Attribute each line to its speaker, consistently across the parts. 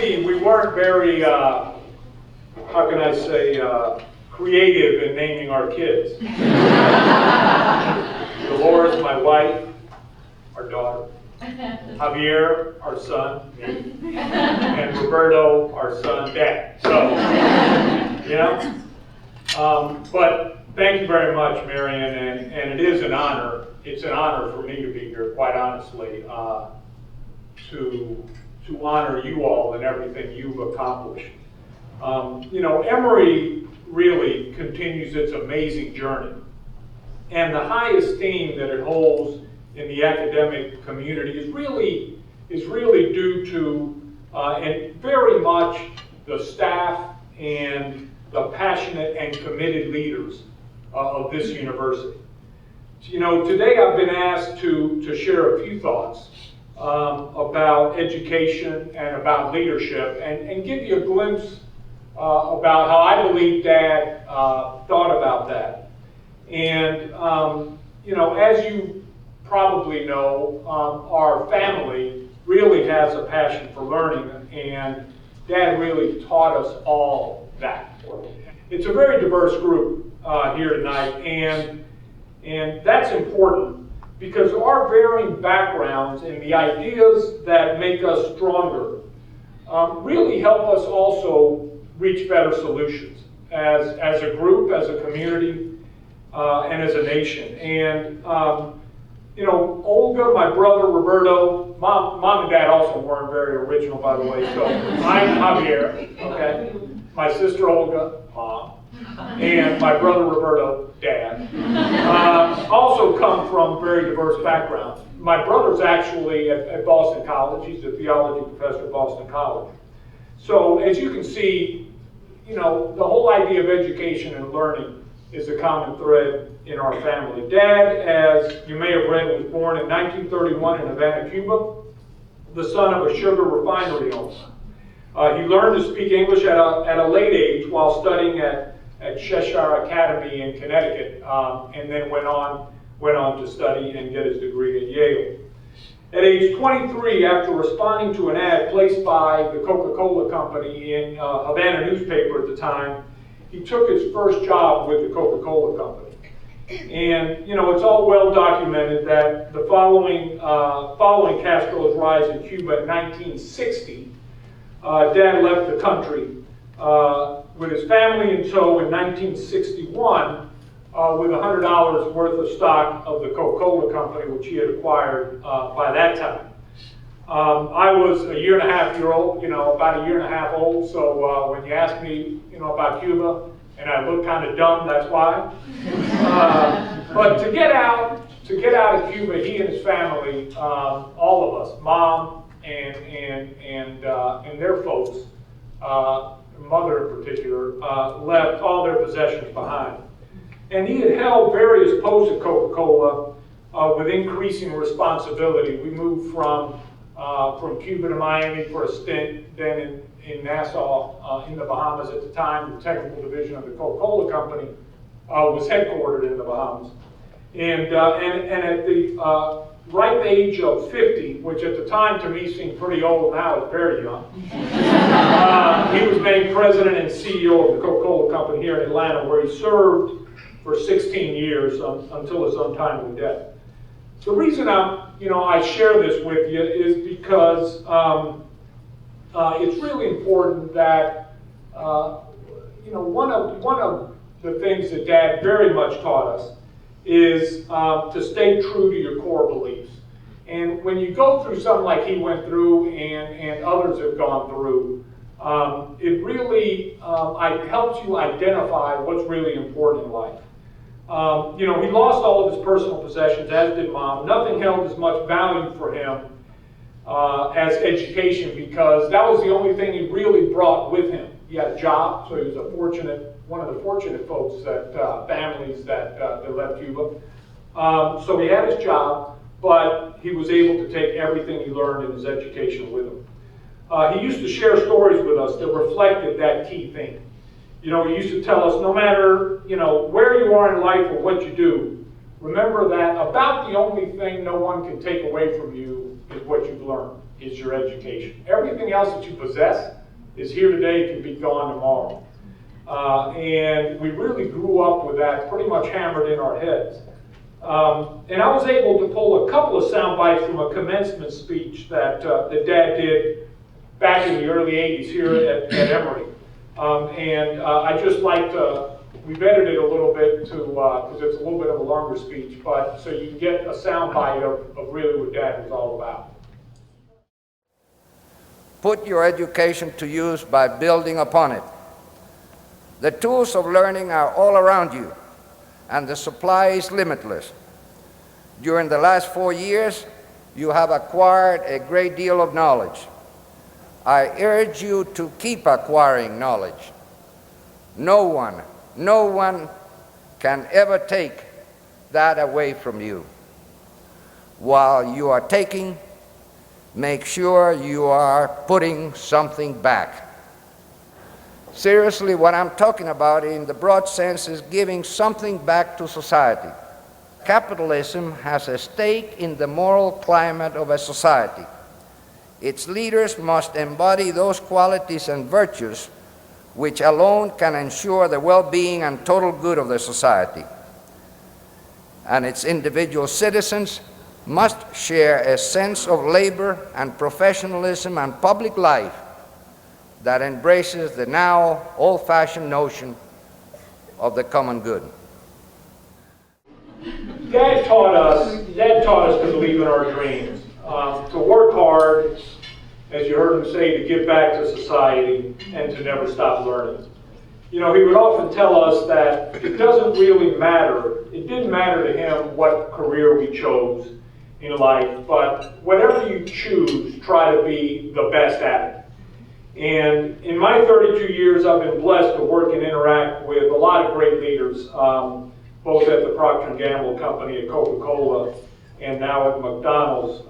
Speaker 1: see, we weren't very, how can I say, creative in naming our kids. Dolores, my wife, our daughter. Javier, our son, me. And Roberto, our son, Dad. So, you know. But thank you very much, Marion, and it is an honor. It's an honor for me to be here, quite honestly, to honor you all and everything you've accomplished. You know, Emory really continues its amazing journey. And the high esteem that it holds in the academic community is really due to, and very much, the staff and the passionate and committed leaders of this university. You know, today I've been asked to share a few thoughts about education and about leadership, and give you a glimpse about how I believe Dad thought about that. And, you know, as you probably know, our family really has a passion for learning, and Dad really taught us all that. It's a very diverse group here tonight, and that's important because our varying backgrounds and the ideas that make us stronger really help us also reach better solutions as a group, as a community, and as a nation. And you know, Olga, my brother Roberto, mom and dad also weren't very original, by the way. So I'm Javier, okay? My sister Olga, Mom, and my brother Roberto, Dad, also come from very diverse backgrounds. My brother's actually at Boston College. He's a theology professor at Boston College. So as you can see, you know, the whole idea of education and learning is a common thread in our family. Dad, as you may have read, was born in 1931 in Havana, Cuba, the son of a sugar refinery owner. He learned to speak English at a late age while studying at Cheshire Academy in Connecticut, and then went on to study and get his degree at Yale. At age 23, after responding to an ad placed by the Coca-Cola Company in Havana newspaper at the time, he took his first job with the Coca-Cola Company. And, you know, it's all well documented that the following Castro's rise in Cuba in 1960, Dad left the country with his family in tow in 1961 with $100 worth of stock of the Coca-Cola Company, which he had acquired by that time. I was a year and a half old, so when you asked me, you know, about Cuba, and I looked kind of dumb, that's why. But to get out of Cuba, he and his family, all of us, Mom and their folks, mother in particular, left all their possessions behind. And he had held various posts at Coca-Cola with increasing responsibility. We moved from Cuba to Miami for a stint, then in Nassau, in the Bahamas at the time. The technical division of the Coca-Cola Company was headquartered in the Bahamas. And at the ripe age of 50, which at the time to me seemed pretty old, now it's very young, he was made president and CEO of the Coca-Cola Company here in Atlanta, where he served for 16 years until his untimely death. The reason I share this with you is because it's really important that one of the things that Dad very much taught us is to stay true to your core beliefs. And when you go through something like he went through and others have gone through, it really helps you identify what's really important in life. He lost all of his personal possessions, as did Mom. Nothing held as much value for him as education, because that was the only thing he really brought with him. He had a job, so he was one of the fortunate folks families that left Cuba. So he had his job, but he was able to take everything he learned in his education with him. He used to share stories with us that reflected that key thing. He used to tell us, no matter, where you are in life or what you do, remember that about the only thing no one can take away from you is what you've learned. is your education. Everything else that you possess is here today, can be gone tomorrow. And we really grew up with that pretty much hammered in our heads. And I was able to pull a couple of sound bites from a commencement speech that Dad did back in the early 80s here at Emory. I just like to, we've edited a little bit to, because it's a little bit of a longer speech, but so you can get a sound bite of really what Dad was all about.
Speaker 2: Put your education to use by building upon it. The tools of learning are all around you, and the supply is limitless. During the last 4 years, you have acquired a great deal of knowledge. I urge you to keep acquiring knowledge. No one can ever take that away from you. While you are taking, make sure you are putting something back. Seriously, what I'm talking about in the broad sense is giving something back to society. Capitalism has a stake in the moral climate of a society. Its leaders must embody those qualities and virtues which alone can ensure the well-being and total good of the society. And its individual citizens must share a sense of labor and professionalism and public life that embraces the now old-fashioned notion of the common good.
Speaker 1: Dad taught us to believe in our dreams, to work hard, as you heard him say, to give back to society, and to never stop learning. You know, he would often tell us that it doesn't really matter, it didn't matter to him what career we chose in life, but whatever you choose, try to be the best at it. And in my 32 years, I've been blessed to work and interact with a lot of great leaders, both at the Procter Gamble Company, at Coca-Cola, and now at McDonald's,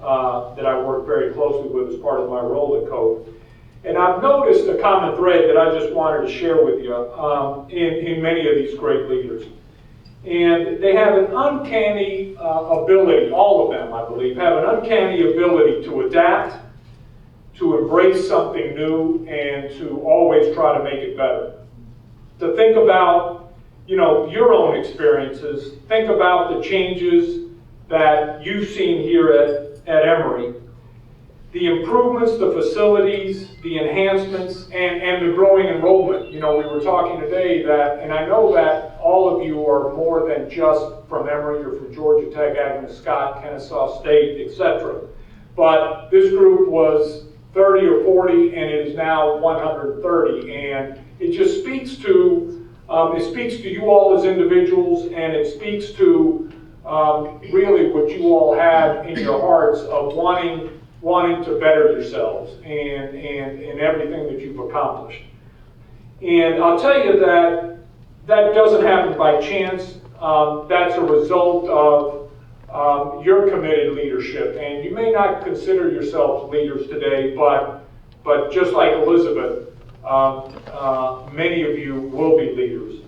Speaker 1: that I work very closely with as part of my role at Coke. And I've noticed a common thread that I just wanted to share with you in many of these great leaders. And they have an uncanny ability, all of them, I believe, have an uncanny ability to adapt, to embrace something new, and to always try to make it better. To think about, you know, your own experiences, think about the changes that you've seen here at Emory, the improvements, the facilities, the enhancements, and the growing enrollment. You know, we were talking today that, and I know that all of you are more than just from Emory, you're from Georgia Tech, Agnes Scott, Kennesaw State, etc. But this group was 30 or 40, and it is now 130, and it just speaks to you all as individuals, and it speaks to really what you all have in your hearts of wanting to better yourselves and everything that you've accomplished. And I'll tell you that doesn't happen by chance. That's a result of your committed leadership. And you may not consider yourselves leaders today, but just like Elizabeth, many of you will be leaders.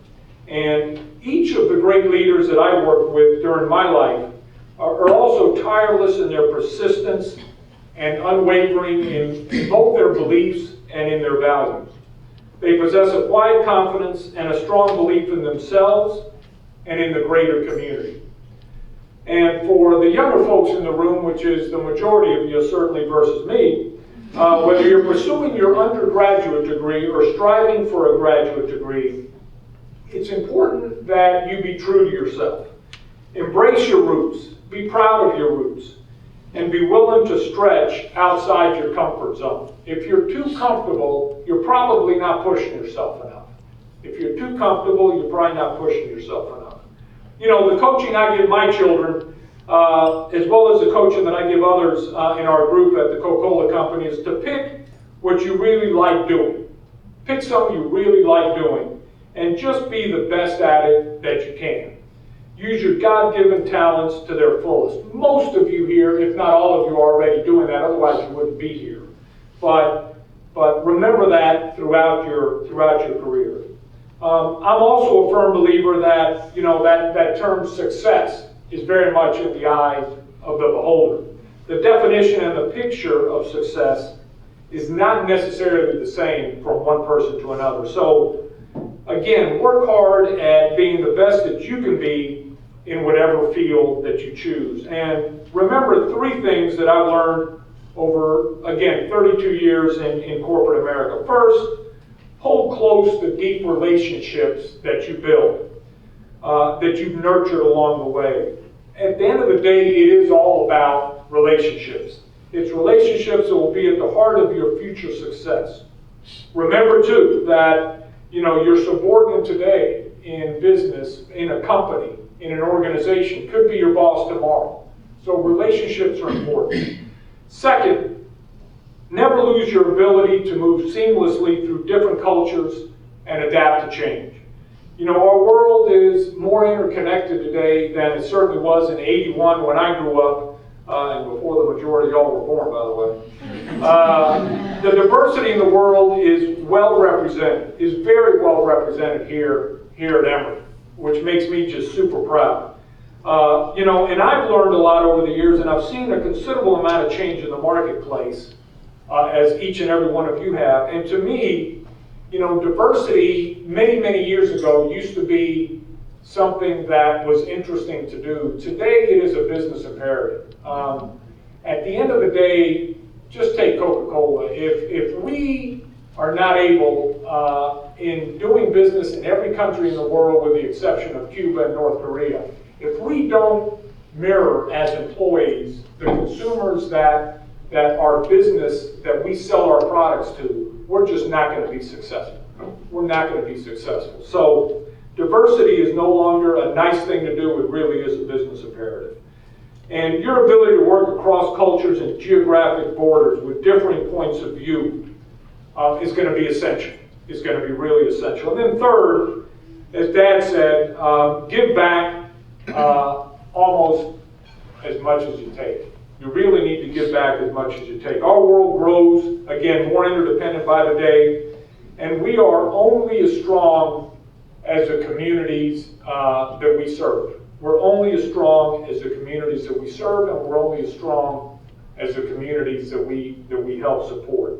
Speaker 1: And each of the great leaders that I worked with during my life are also tireless in their persistence and unwavering in both their beliefs and in their values. They possess a quiet confidence and a strong belief in themselves and in the greater community. And for the younger folks in the room, which is the majority of you certainly versus me, whether you're pursuing your undergraduate degree or striving for a graduate degree, it's important that you be true to yourself. Embrace your roots, be proud of your roots, and be willing to stretch outside your comfort zone. If you're too comfortable, you're probably not pushing yourself enough. If you're too comfortable, you're probably not pushing yourself enough. You know, the coaching I give my children, as well as the coaching that I give others in our group at the Coca-Cola Company, is to pick what you really like doing. Pick something you really like doing, and just be the best at it that you can. Use your God-given talents to their fullest. Most of you here, if not all of you, are already doing that, otherwise you wouldn't be here. But remember that throughout your career. I'm also a firm believer that, you know, that term success is very much in the eye of the beholder. the definition and the picture of success is not necessarily the same from one person to another. So, again, work hard at being the best that you can be in whatever field that you choose. And remember three things that I've learned over, again, 32 years in corporate America. First, hold close the deep relationships that you build, that you've nurtured along the way. At the end of the day, it is all about relationships. It's relationships that will be at the heart of your future success. Remember, too, that your subordinate today in business, in a company, in an organization, could be your boss tomorrow. So relationships are important. Second, never lose your ability to move seamlessly through different cultures and adapt to change. Our world is more interconnected today than it certainly was in '81 when I grew up, and before the majority of y'all were born, by the way. The diversity in the world is well represented, is very well represented here at Emory, which makes me just super proud. And I've learned a lot over the years, and I've seen a considerable amount of change in the marketplace, as each and every one of you have. And to me, diversity many, many years ago used to be something that was interesting to do. Today, it is a business imperative. At the end of the day, just take Coca-Cola. If we are not able, in doing business in every country in the world with the exception of Cuba and North Korea, if we don't mirror as employees the consumers that our business, that we sell our products to, we're just not going to be successful. We're not going to be successful. So diversity is no longer a nice thing to do. It really is a business imperative. And your ability to work across cultures and geographic borders with differing points of view is going to be essential. Is going to be really essential. And then third, as Dad said, give back almost as much as you take. You really need to give back as much as you take. Our world grows, again, more interdependent by the day, and we are only as strong as the communities that we serve. We're only as strong as the communities that we serve, and we're only as strong as the communities that we help support.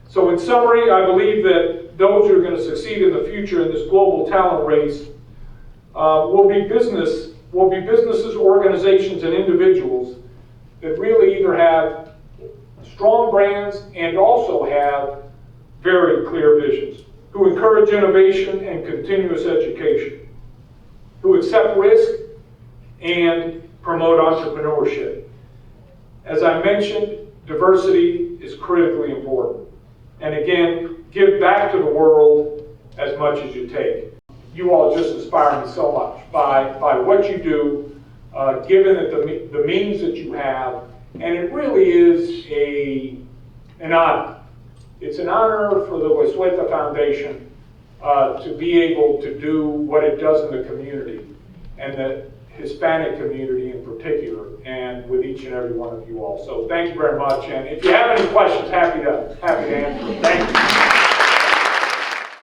Speaker 1: So in summary, I believe that those who are going to succeed in the future in this global talent race will be businesses, organizations, and individuals that really either have strong brands and also have very clear visions, who encourage innovation and continuous education, who accept risk and promote entrepreneurship. As I mentioned, diversity is critically important. And again, give back to the world as much as you take. You all just inspire me so much by what you do, given that the means that you have, and it really is an honor. It's an honor for the Goizueta Foundation to be able to do what it does in the community, and the Hispanic community in particular, and with each and every one of you all. So thank you very much, and if you have any questions, happy to answer them. Thank you.